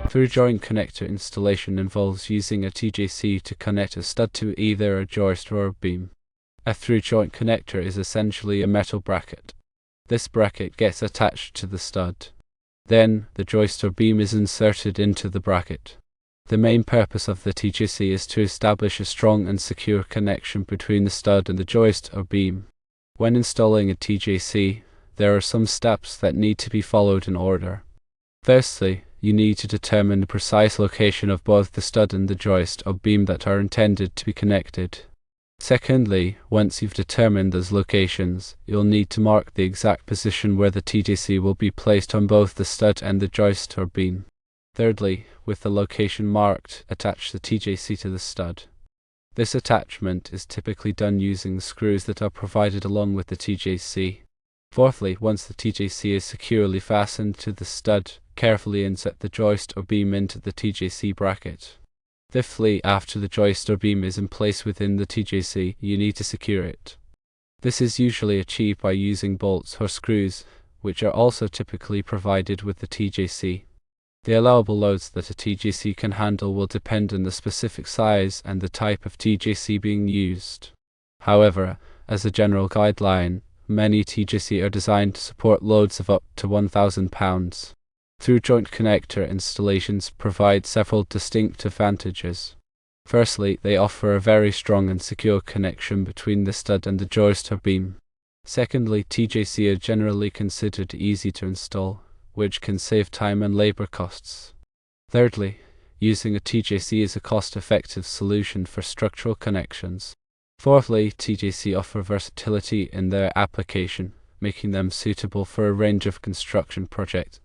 Through-joint connector installation involves using a TJC to connect a stud to either a joist or a beam. A through-joint connector is essentially a metal bracket. This bracket gets attached to the stud. Then, the joist or beam is inserted into the bracket. The main purpose of the TJC is to establish a strong and secure connection between the stud and the joist or beam. When installing a TJC, there are some steps that need to be followed in order. Firstly, you need to determine the precise location of both the stud and the joist or beam that are intended to be connected. Secondly, once you've determined those locations, you'll need to mark the exact position where the TJC will be placed on both the stud and the joist or beam. Thirdly, with the location marked, attach the TJC to the stud. This attachment is typically done using the screws that are provided along with the TJC. Fourthly, once the TJC is securely fastened to the stud, carefully insert the joist or beam into the TJC bracket. Fifthly, after the joist or beam is in place within the TJC, you need to secure it. This is usually achieved by using bolts or screws, which are also typically provided with the TJC. The allowable loads that a TJC can handle will depend on the specific size and the type of TJC being used. However, as a general guideline, many TJC are designed to support loads of up to 1,000 pounds. Through-joint connector installations provide several distinct advantages. Firstly, they offer a very strong and secure connection between the stud and the joist or beam. Secondly, TJC are generally considered easy to install, which can save time and labor costs. Thirdly, using a TJC is a cost-effective solution for structural connections. Fourthly, TJC offer versatility in their application, making them suitable for a range of construction projects.